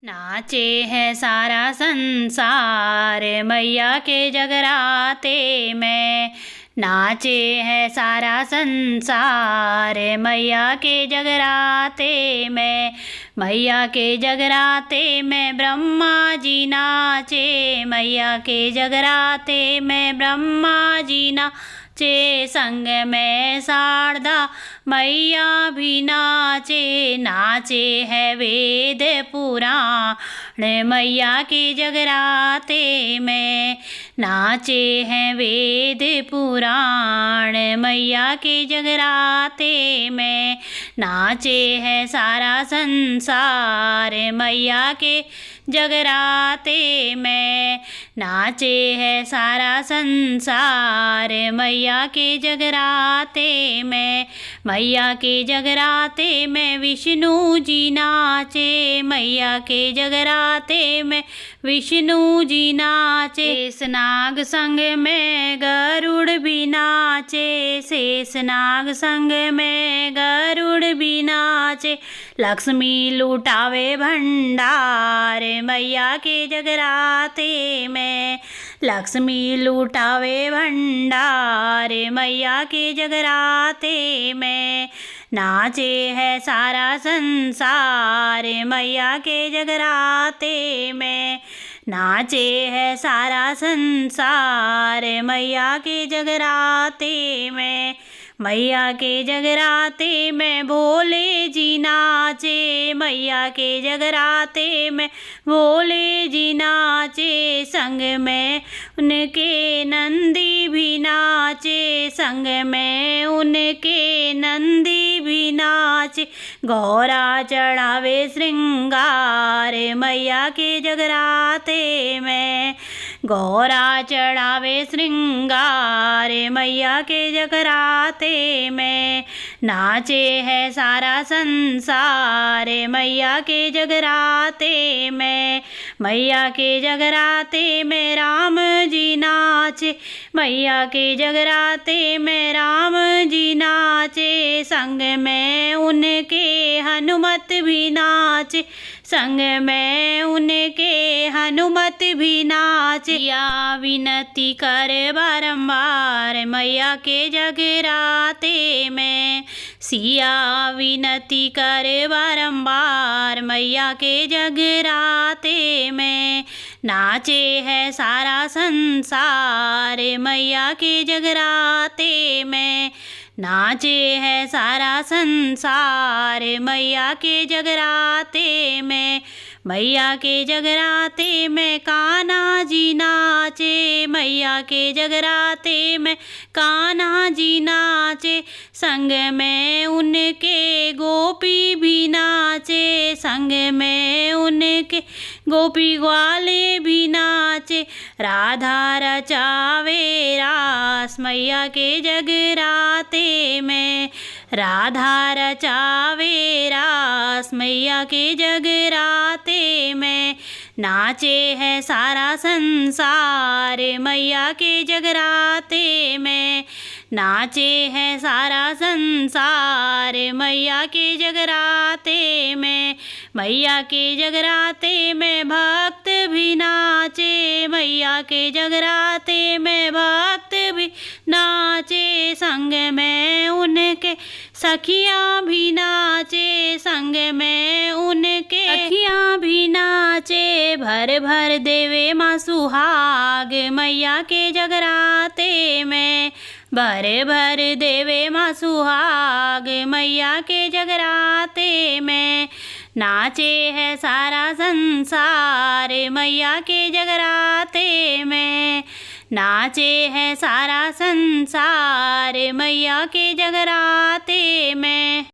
नाचे है सारा संसार मैया के जगराते में। नाचे है सारा संसार मैया के जगराते में। मैया के जगराते में ब्रह्मा जी नाचे। मैया के जगराते में ब्रह्मा जी नाचे। संग में शारदा मैया भी नाचे। नाचे है वेद पुराण मैया के जगराते में। नाचे हैं वेद पुराण मैया के जगराते में। नाचे है सारा संसार मैया के जगराते में। नाचे है सारा संसार मैया के जगराते में। मैया के जगराते में विष्णु जी नाचे। मैया के जगराते में विष्णु जी नाचे। शेषनाग संग में गरुड़ भी नाचे। शेषनाग संग में गरुड़ भी नाचे। लक्ष्मी लुटावे भंडार मैया के जगराते में। लक्ष्मी लुटावे भंडार मैया के जगराते में। नाचे है सारा संसार मैया के जगराते में। नाचे है सारा संसार मैया के जगराते में। मैया के जगराते में भोले जी नाचे। मैया के जगराते में भोले जी नाचे। संग में उनके नंदी भी नाचे। संग में उनके नंदी भी नाचे। गौरा चढ़ावे श्रृंगार मैया के जगराते में। गौरा चढ़ावे श्रृंगार मैया के जगराते में। नाचे है सारा संसार मैया के जगराते में। मैया के जगराते में राम जी नाचे। मैया के जगराते में राम जी नाचे। संग में उनके हनुमत भी नाचे। संग में उनके हनुमत भी नाचे। या विनती कर बारंबार मैया के जगराते में। सिया विनती कर बारंबार मैया के जगराते में। नाचे है सारा संसार मैया के जगराते में। नाचे है सारा संसार मैया के जगराते में। मैया के जगराते में कान्हा जी नाचे। मैया के जगराते में कान्हा जी नाचे। संग में उनके गोपी भी नाचे। संग में उनके गोपी ग्वाले भी नाचे। राधा रचावे रास मैया के जगराते में। राधा रचावे रास मैया के जगराते में। नाचे है सारा संसार मैया के जगराते में। नाचे है सारा संसार मैया के जगराते में। मैया के जगराते में भक्त भी नाचे। मैया के जगराते में भक्त भी नाचे। संग में उनके सखियाँ भी नाचे। संग में उनके सखियाँ भी नाचे। भर भर देवे माँ सुहाग मैया के जगराते में। भर भर देवे माँ सुहाग मैया के जगराते में। नाचे है सारा संसार मैया के जगराते में। नाचे है सारा संसार मैया के जगराते में।